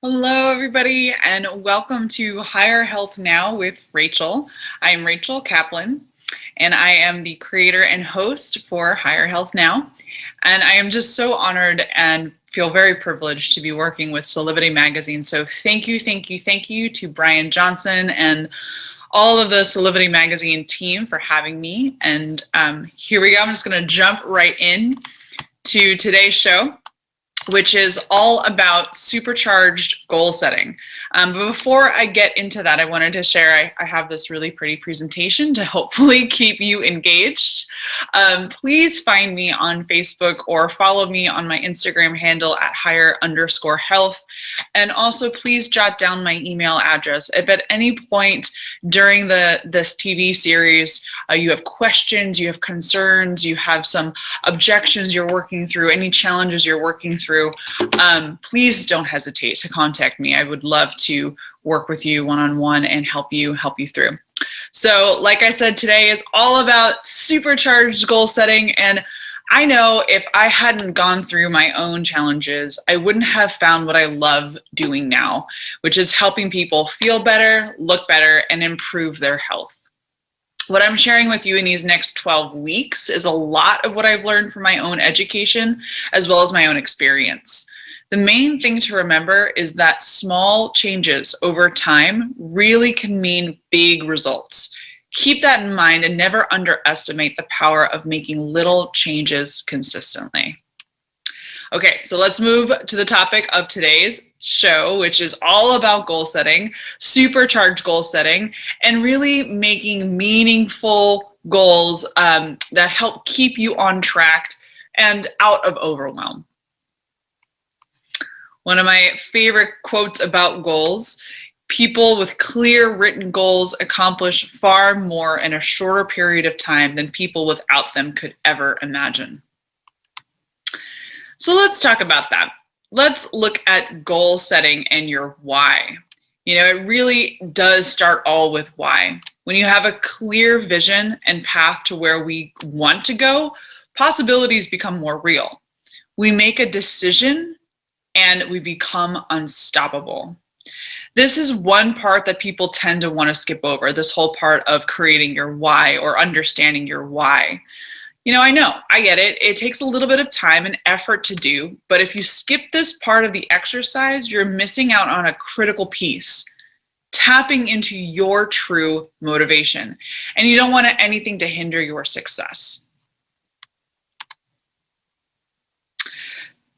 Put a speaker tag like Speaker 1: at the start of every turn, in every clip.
Speaker 1: Hello, everybody, and welcome to Higher Health Now with Rachel. I'm Rachel Kaplan, and I am the creator and host for Higher Health Now. And I am just so honored and feel very privileged to be working with Solivity Magazine. So thank you to Brian Johnson and all of the Solivity Magazine team for having me. And here we go. I'm just going to jump right in to today's show, which is all about supercharged goal setting. But before I get into that, I wanted to share, I have this really pretty presentation to hopefully keep you engaged. Please find me on Facebook or follow me on my Instagram handle at higher_health. And also please jot down my email address. If at any point during this TV series, you have questions, you have concerns, you have some objections you're working through, any challenges you're working through, please don't hesitate to contact me. I would love to work with you one-on-one and help you through. So like I said, today is all about supercharged goal setting. And I know if I hadn't gone through my own challenges, I wouldn't have found what I love doing now, which is helping people feel better, look better, and improve their health. What I'm sharing with you in these next 12 weeks is a lot of what I've learned from my own education, as well as my own experience. The main thing to remember is that small changes over time really can mean big results. Keep that in mind and never underestimate the power of making little changes consistently. Okay, so let's move to the topic of today's show, which is all about goal setting, supercharged goal setting, and really making meaningful goals that help keep you on track and out of overwhelm. One of my favorite quotes about goals: people with clear written goals accomplish far more in a shorter period of time than people without them could ever imagine. So let's talk about that. Let's look at goal setting and your why. You know, it really does start all with why. When you have a clear vision and path to where we want to go, possibilities become more real. We make a decision and we become unstoppable. This is one part that people tend to want to skip over, this whole part of creating your why or understanding your why. You know, I get it. It takes a little bit of time and effort to do, but if you skip this part of the exercise, you're missing out on a critical piece, tapping into your true motivation. And you don't want anything to hinder your success.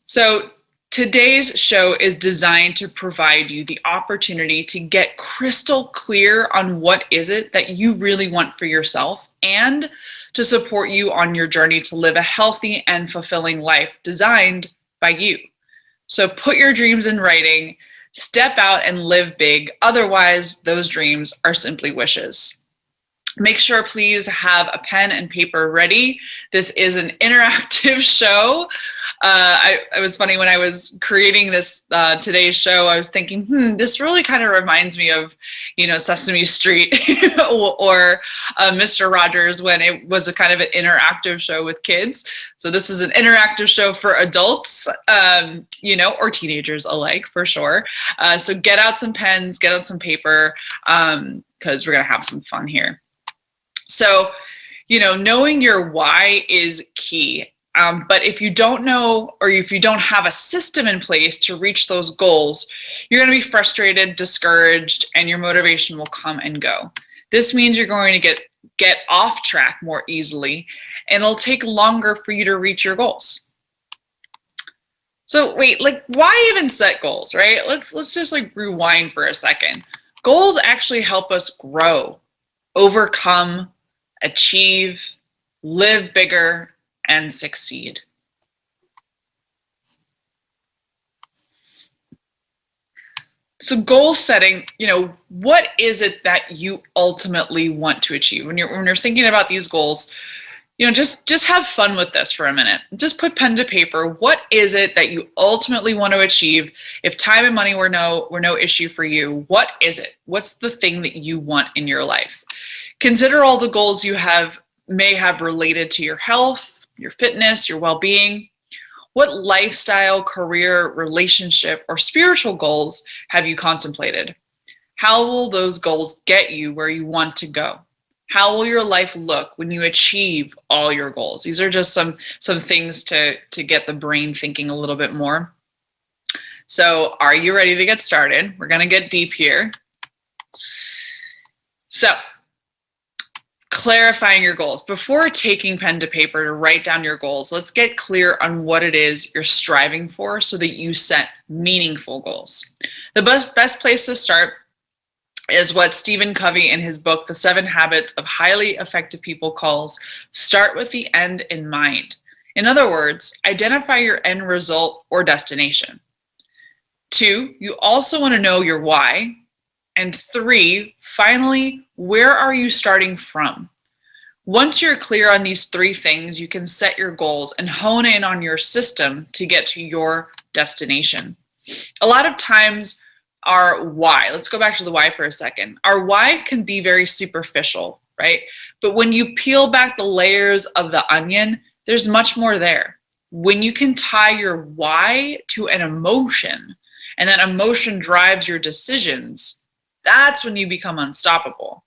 Speaker 1: So today's show is designed to provide you the opportunity to get crystal clear on what is it that you really want for yourself, and to support you on your journey to live a healthy and fulfilling life designed by you. So put your dreams in writing, step out and live big. Otherwise, those dreams are simply wishes. Make sure, please, have a pen and paper ready. This is an interactive show. It was funny when I was creating this today's show, I was thinking, this really kind of reminds me of, Sesame Street or Mr. Rogers, when it was a kind of an interactive show with kids. So this is an interactive show for adults, or teenagers alike, for sure. So get out some pens, get out some paper, because we're going to have some fun here. So, knowing your why is key. But if you don't know, or if you don't have a system in place to reach those goals, you're going to be frustrated, discouraged, and your motivation will come and go. This means you're going to get off track more easily, and it'll take longer for you to reach your goals. So wait, why even set goals, right? Let's just rewind for a second. Goals actually help us grow, overcome, achieve, live bigger, and succeed. So goal setting, what is it that you ultimately want to achieve? When you're thinking about these goals, just have fun with this for a minute. Just put pen to paper. What is it that you ultimately want to achieve? If time and money were no issue for you, what is it? What's the thing that you want in your life? Consider all the goals you may have related to your health, your fitness, your well-being. What lifestyle, career, relationship, or spiritual goals have you contemplated? How will those goals get you where you want to go? How will your life look when you achieve all your goals? These are just some things to get the brain thinking a little bit more. So are you ready to get started? We're going to get deep here. So clarifying your goals. Before taking pen to paper to write down your goals, let's get clear on what it is you're striving for so that you set meaningful goals. The best place to start is what Stephen Covey in his book, The 7 Habits of Highly Effective People calls, start with the end in mind. In other words, identify your end result or destination. 2, you also want to know your why. And 3, finally, where are you starting from? Once you're clear on these 3 things, you can set your goals and hone in on your system to get to your destination. A lot of times, our why, let's go back to the why for a second. Our why can be very superficial, right? But when you peel back the layers of the onion, there's much more there. When you can tie your why to an emotion, and that emotion drives your decisions, that's when you become unstoppable.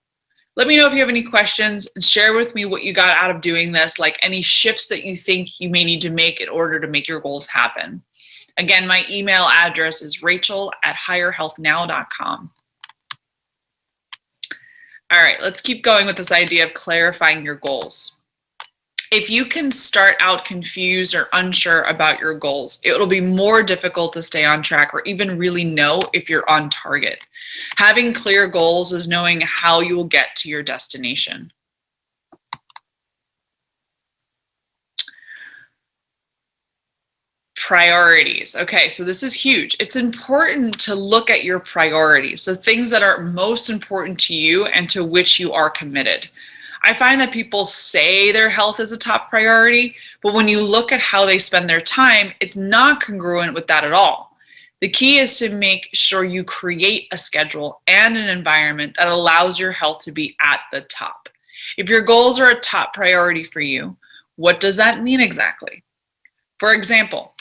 Speaker 1: Let me know if you have any questions and share with me what you got out of doing this, like any shifts that you think you may need to make in order to make your goals happen. Again, my email address is rachel@higherhealthnow.com. All right, let's keep going with this idea of clarifying your goals. If you can start out confused or unsure about your goals, it will be more difficult to stay on track or even really know if you're on target. Having clear goals is knowing how you will get to your destination. Priorities. Okay, so this is huge. It's important to look at your priorities, the things that are most important to you and to which you are committed. I find that people say their health is a top priority, but when you look at how they spend their time, it's not congruent with that at all. The key is to make sure you create a schedule and an environment that allows your health to be at the top. If your goals are a top priority for you, what does that mean exactly? For example,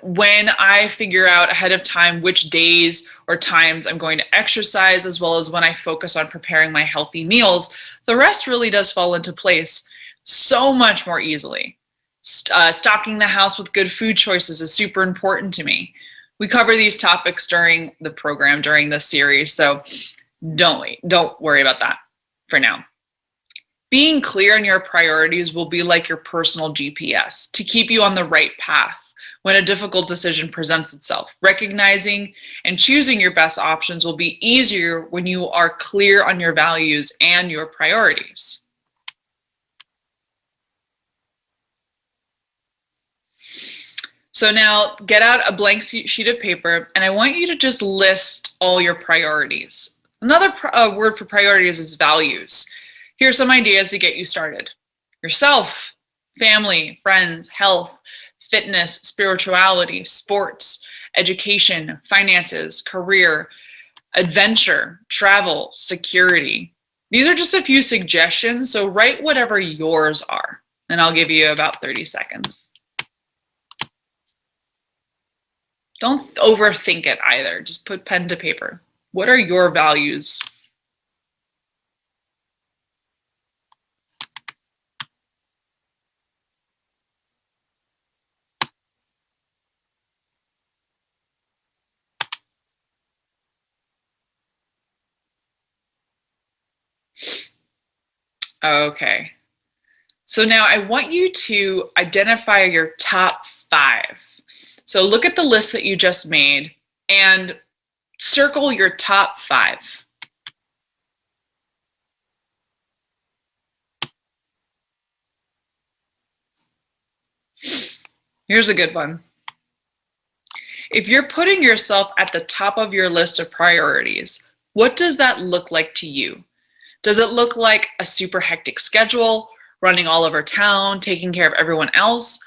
Speaker 1: when I figure out ahead of time which days or times I'm going to exercise, as well as when I focus on preparing my healthy meals, the rest really does fall into place so much more easily. Stocking the house with good food choices is super important to me. We cover these topics during the program, during this series, so don't worry about that for now. Being clear on your priorities will be like your personal GPS to keep you on the right path when a difficult decision presents itself. Recognizing and choosing your best options will be easier when you are clear on your values and your priorities. So now get out a blank sheet of paper, and I want you to just list all your priorities. Another word for priorities is values. Here are some ideas to get you started. Yourself, family, friends, health, fitness, spirituality, sports, education, finances, career, adventure, travel, security. These are just a few suggestions, so write whatever yours are, and I'll give you about 30 seconds. Don't overthink it either. Just put pen to paper. What are your values? Okay. So now I want you to identify your top 5. So look at the list that you just made and circle your top 5. Here's a good one. If you're putting yourself at the top of your list of priorities, what does that look like to you? Does it look like a super hectic schedule, running all over town, taking care of everyone else?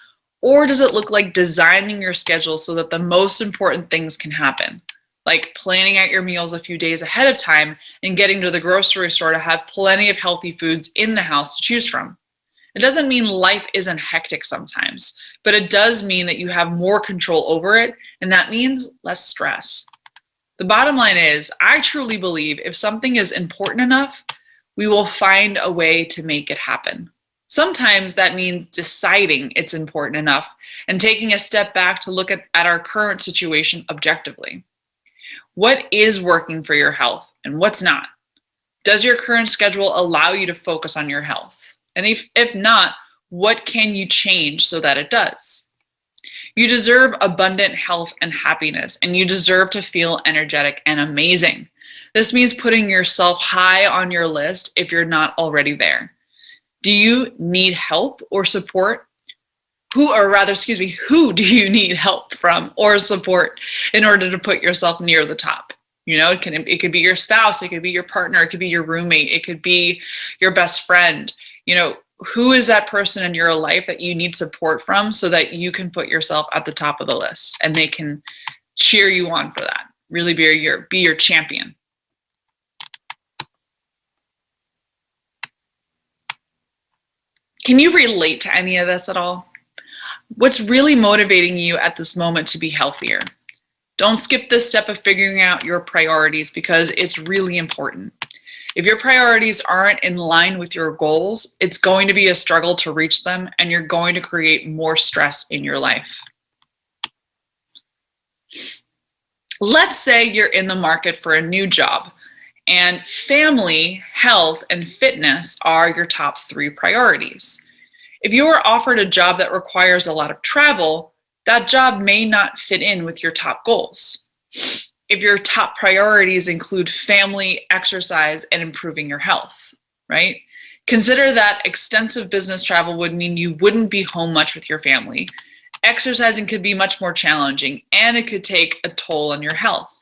Speaker 1: Or does it look like designing your schedule so that the most important things can happen? Like planning out your meals a few days ahead of time and getting to the grocery store to have plenty of healthy foods in the house to choose from. It doesn't mean life isn't hectic sometimes, but it does mean that you have more control over it, and that means less stress. The bottom line is, I truly believe if something is important enough, we will find a way to make it happen. Sometimes that means deciding it's important enough and taking a step back to look at our current situation objectively. What is working for your health and what's not? Does your current schedule allow you to focus on your health? And if not, what can you change so that it does? You deserve abundant health and happiness, and you deserve to feel energetic and amazing. This means putting yourself high on your list if you're not already there. Do you need help or support? Who do you need help from or support in order to put yourself near the top? You know, it could be your spouse, it could be your partner, it could be your roommate, it could be your best friend. You know, who is that person in your life that you need support from so that you can put yourself at the top of the list and they can cheer you on for that? Really be your champion. Can you relate to any of this at all? What's really motivating you at this moment to be healthier? Don't skip this step of figuring out your priorities because it's really important. If your priorities aren't in line with your goals, it's going to be a struggle to reach them, and you're going to create more stress in your life. Let's say you're in the market for a new job, and family, health, and fitness are your top 3 priorities. If you are offered a job that requires a lot of travel, that job may not fit in with your top goals. If your top priorities include family, exercise, and improving your health, right? Consider that extensive business travel would mean you wouldn't be home much with your family. Exercising could be much more challenging, and it could take a toll on your health.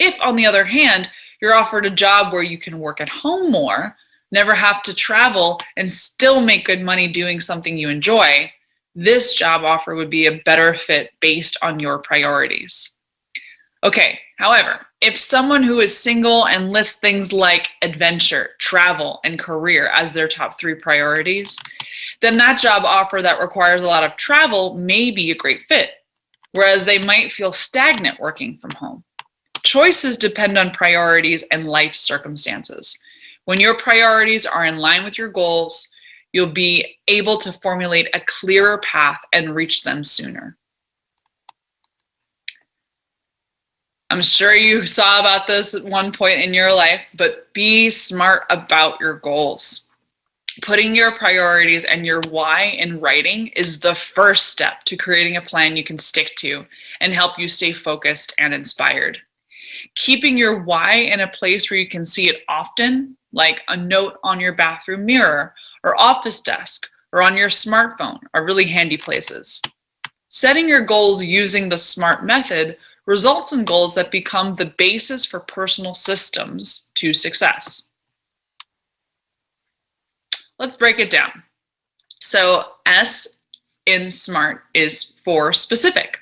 Speaker 1: If, on the other hand, you're offered a job where you can work at home more, never have to travel, and still make good money doing something you enjoy, this job offer would be a better fit based on your priorities. Okay, however, if someone who is single and lists things like adventure, travel, and career as their top 3 priorities, then that job offer that requires a lot of travel may be a great fit, whereas they might feel stagnant working from home. Choices depend on priorities and life circumstances. When your priorities are in line with your goals, you'll be able to formulate a clearer path and reach them sooner. I'm sure you saw about this at one point in your life, but be smart about your goals. Putting your priorities and your why in writing is the first step to creating a plan you can stick to and help you stay focused and inspired. Keeping your why in a place where you can see it often, like a note on your bathroom mirror or office desk or on your smartphone, are really handy places. Setting your goals using the SMART method results in goals that become the basis for personal systems to success. Let's break it down. So S in SMART is for specific.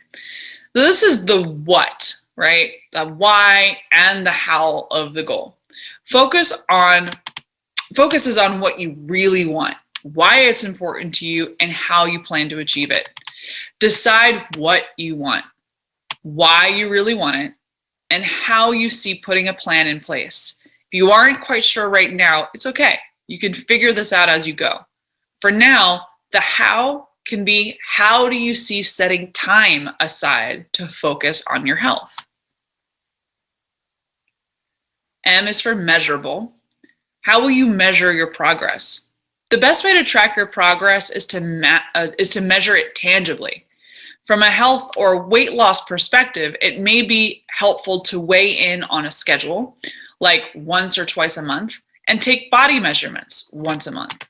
Speaker 1: This is the what, right? The why and the how of the goal. Focus is on what you really want, why it's important to you, and how you plan to achieve it. Decide what you want, why you really want it, and how you see putting a plan in place. If you aren't quite sure right now, it's okay. You can figure this out as you go. For now, the how can be, how do you see setting time aside to focus on your health? M is for measurable. How will you measure your progress? The best way to track your progress is to measure it tangibly. From a health or weight loss perspective, it may be helpful to weigh in on a schedule, like once or twice a month, and take body measurements once a month.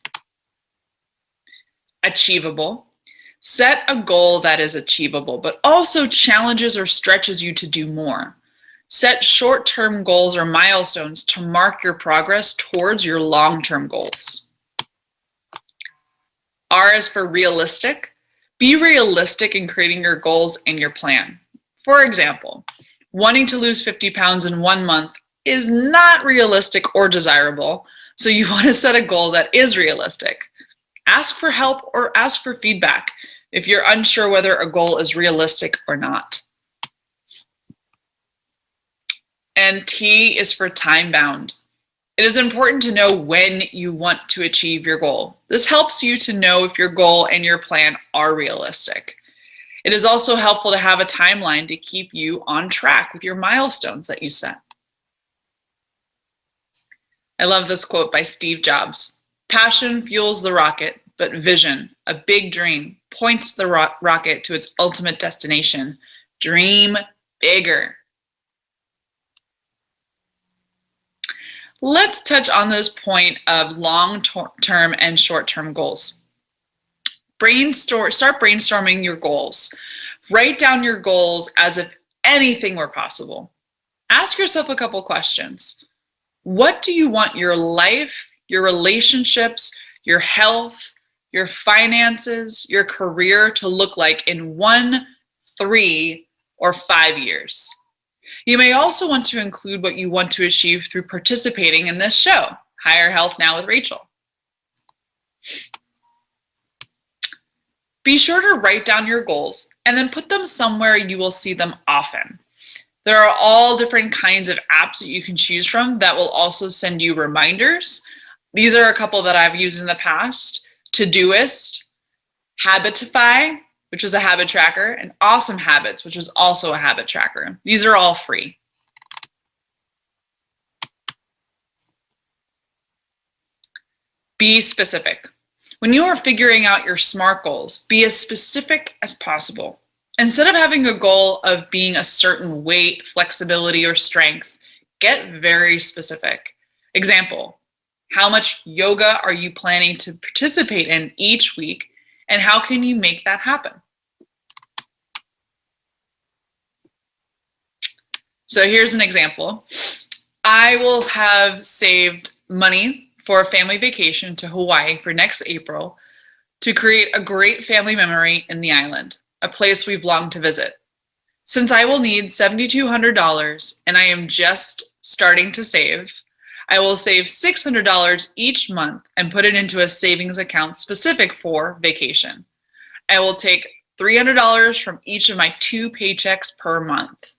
Speaker 1: Achievable. Set a goal that is achievable, but also challenges or stretches you to do more. Set short-term goals or milestones to mark your progress towards your long-term goals. R is for realistic. Be realistic in creating your goals and your plan. For example, wanting to lose 50 pounds in 1 month is not realistic or desirable, so you want to set a goal that is realistic. Ask for help or ask for feedback if you're unsure whether a goal is realistic or not. And T is for time bound. It is important to know when you want to achieve your goal. This helps you to know if your goal and your plan are realistic. It is also helpful to have a timeline to keep you on track with your milestones that you set. I love this quote by Steve Jobs. Passion fuels the rocket, but vision, a big dream, points the rocket to its ultimate destination. Dream bigger. Let's touch on this point of long-term and short-term goals. Start brainstorming your goals. Write down your goals as if anything were possible. Ask yourself a couple questions. What do you want your life, your relationships, your health, your finances, your career to look like in 1, 3, or 5 years? You may also want to include what you want to achieve through participating in this show, Higher Health Now with Rachel. Be sure to write down your goals and then put them somewhere you will see them often. There are all different kinds of apps that you can choose from that will also send you reminders. These are a couple that I've used in the past: Todoist, Habitify, which is a habit tracker, and Awesome Habits, which is also a habit tracker. These are all free. Be specific. When you are figuring out your SMART goals, be as specific as possible. Instead of having a goal of being a certain weight, flexibility, or strength, get very specific. Example, how much yoga are you planning to participate in each week? And how can you make that happen? So here's an example. I will have saved money for a family vacation to Hawaii for next April to create a great family memory in the island, a place we've longed to visit. Since I will need $7,200 and I am just starting to save, I will save $600 each month and put it into a savings account specific for vacation. I will take $300 from each of my 2 paychecks per month.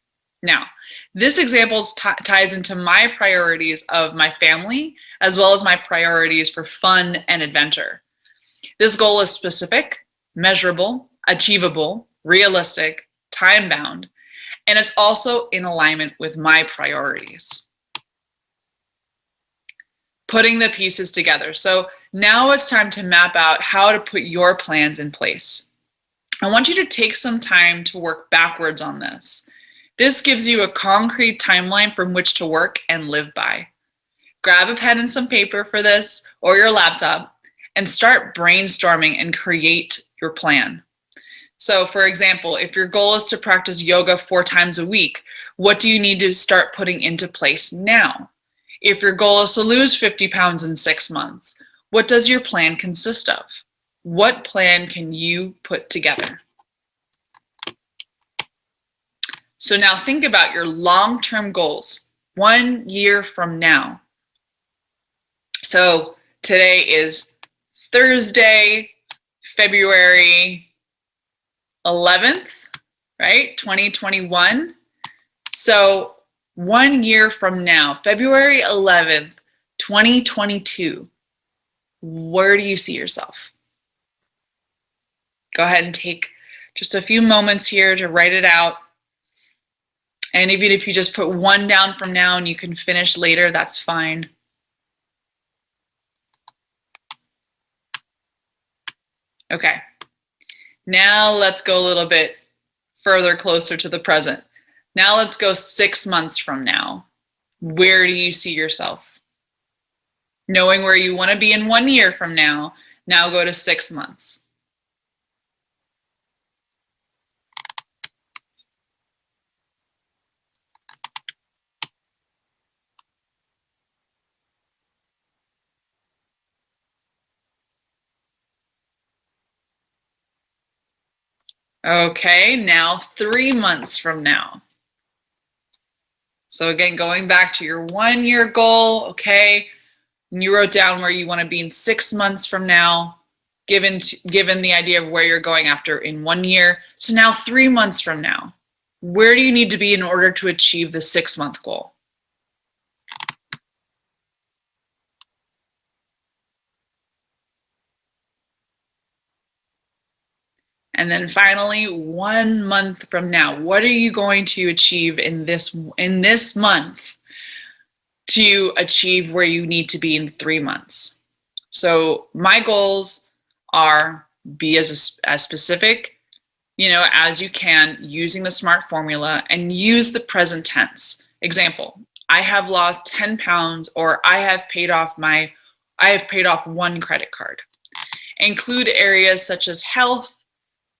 Speaker 1: Now, this example ties into my priorities of my family as well as my priorities for fun and adventure. This goal is specific, measurable, achievable, realistic, time-bound, and it's also in alignment with my priorities. Putting the pieces together. So now it's time to map out how to put your plans in place. I want you to take some time to work backwards on this. This gives you a concrete timeline from which to work and live by. Grab a pen and some paper for this or your laptop and start brainstorming and create your plan. So for example, if your goal is to practice yoga 4 times a week, what do you need to start putting into place now? If your goal is to lose 50 pounds in 6 months, what does your plan consist of? What plan can you put together? So now think about your long-term goals 1 year from now. So today is Thursday, February 11th, right? 2021. So 1 year from now, February 11th, 2022, where do you see yourself? Go ahead and take just a few moments here to write it out. And even if you just put 1 down from now and you can finish later, that's fine. Okay, now let's go a little bit further closer to the present. Now let's go 6 months from now. Where do you see yourself? Knowing where you want to be in 1 year from now, now go to 6 months. Okay, now 3 months from now. So again, going back to your 1-year goal, okay, and you wrote down where you want to be in 6 months from now, given the idea of where you're going after in 1 year. So now 3 months from now, where do you need to be in order to achieve the 6-month goal? And then finally, 1 month from now, what are you going to achieve in this month to achieve where you need to be in 3 months? So my goals are be as specific, as you can, using the SMART formula, and use the present tense. Example, I have lost 10 pounds, or I have paid off 1 credit card. Include areas such as health,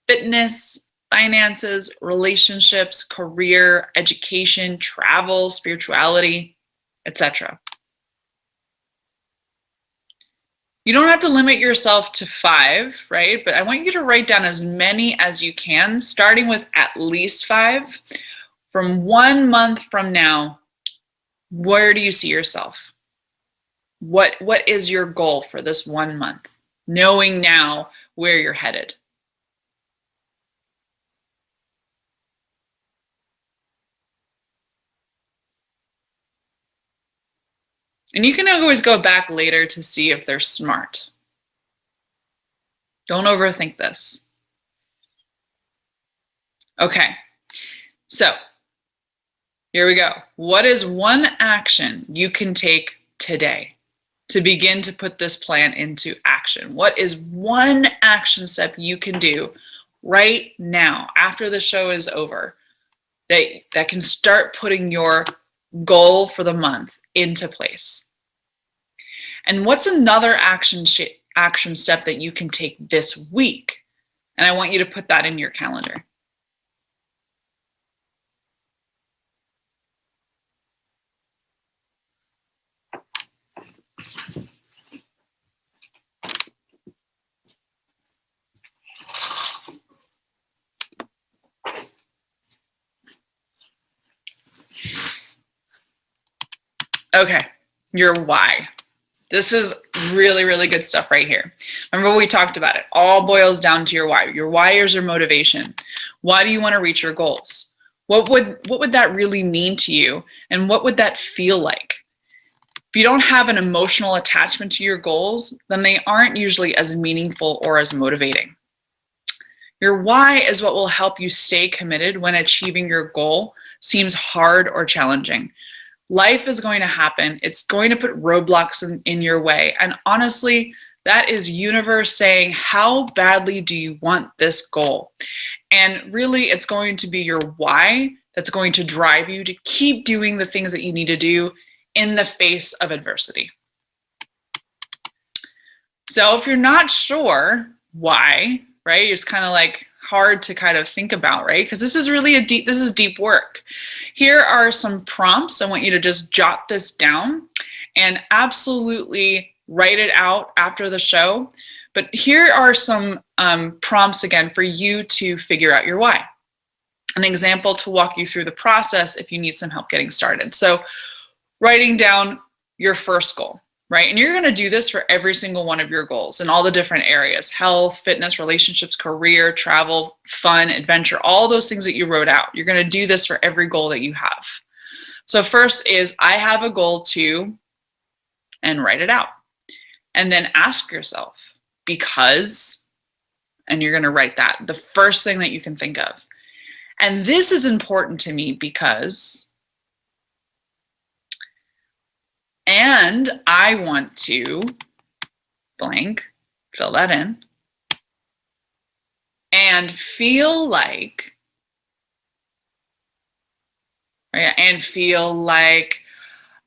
Speaker 1: fitness, finances, relationships, career, education, travel, spirituality, etc. You don't have to limit yourself to 5, right? But I want you to write down as many as you can, starting with at least 5. From 1 month from now, where do you see yourself? What is your goal for this 1 month? Knowing now where you're headed. And you can always go back later to see if they're smart. Don't overthink this. Okay, so here we go. What is one action you can take today to begin to put this plan into action? What is one action step you can do right now after the show is over that can start putting your goal for the month into place? And what's another action step that you can take this week? And I want you to put that in your calendar. Okay, your why. This is really, really good stuff right here. Remember we talked about it. All boils down to your why. Your why is your motivation. Why do you want to reach your goals? What would that really mean to you? And what would that feel like? If you don't have an emotional attachment to your goals, then they aren't usually as meaningful or as motivating. Your why is what will help you stay committed when achieving your goal seems hard or challenging. Life is going to happen. It's going to put roadblocks in your way. And honestly, that is universe saying, how badly do you want this goal? And really, it's going to be your why that's going to drive you to keep doing the things that you need to do in the face of adversity. So if you're not sure why, right, it's kind of like hard to kind of think about, right? Because this is really deep work. Here are some prompts. I want you to just jot this down and absolutely write it out after the show. But here are some prompts again for you to figure out your why. An example to walk you through the process if you need some help getting started. So writing down your first goal. Right? And you're going to do this for every single one of your goals in all the different areas: health, fitness, relationships, career, travel, fun, adventure, all those things that you wrote out. You're going to do this for every goal that you have. So first is, I have a goal to, and write it out. And then ask yourself, because, and you're going to write that, the first thing that you can think of. And this is important to me because, and I want to blank, fill that in, and feel like, right, and feel like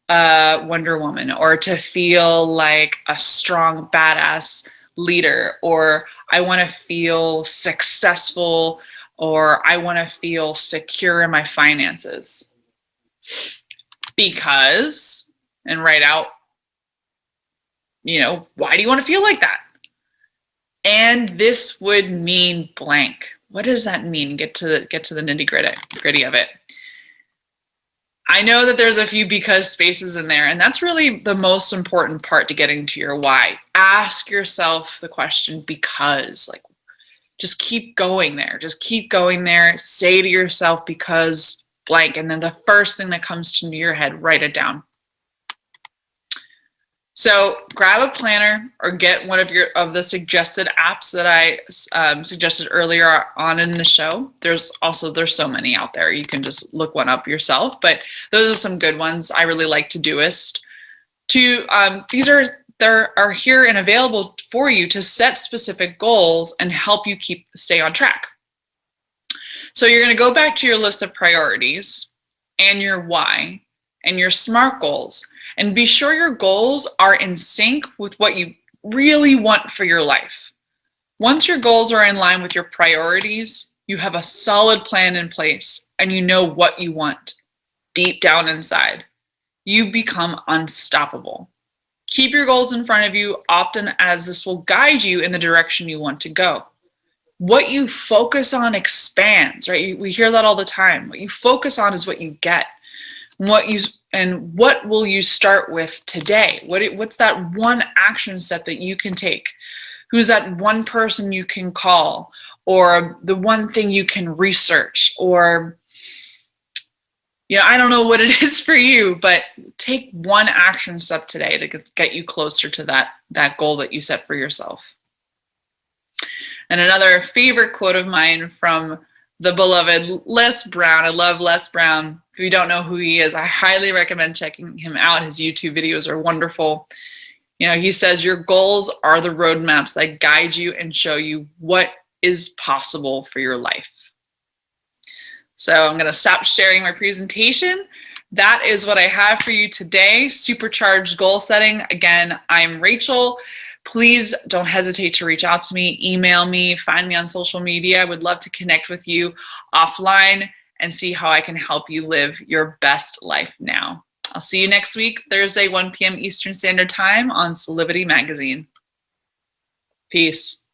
Speaker 1: a Wonder Woman, or to feel like a strong, badass leader, or I want to feel successful, or I want to feel secure in my finances. Because, and write out, why do you want to feel like that? And this would mean blank. What does that mean? Get to the nitty gritty of it. I know that there's a few because spaces in there, and that's really the most important part to getting to your why. Ask yourself the question because, like, just keep going there. Just keep going there. Say to yourself because blank, and then the first thing that comes to your head, write it down. So grab a planner or get one of the suggested apps that I suggested earlier on in the show. There's so many out there. You can just look one up yourself, but those are some good ones. I really like Todoist. These are here and available for you to set specific goals and help you stay on track. So you're going to go back to your list of priorities and your why and your SMART goals. And be sure your goals are in sync with what you really want for your life. Once your goals are in line with your priorities, you have a solid plan in place and you know what you want deep down inside. You become unstoppable. Keep your goals in front of you often, as this will guide you in the direction you want to go. What you focus on expands, right? We hear that all the time. What you focus on is what you get. What will you start with today? What's that one action step that you can take? Who's that one person you can call? Or the one thing you can research? Or, I don't know what it is for you, but take one action step today to get you closer to that goal that you set for yourself. And another favorite quote of mine from the beloved Les Brown. I love Les Brown. If you don't know who he is, I highly recommend checking him out. His YouTube videos are wonderful. He says, your goals are the roadmaps that guide you and show you what is possible for your life. So I'm going to stop sharing my presentation. That is what I have for you today. Supercharged goal setting. Again, I'm Rachel. Please don't hesitate to reach out to me, email me, find me on social media. I would love to connect with you offline and see how I can help you live your best life now. I'll see you next week, Thursday, 1 p.m. Eastern Standard Time on Solidity Magazine. Peace.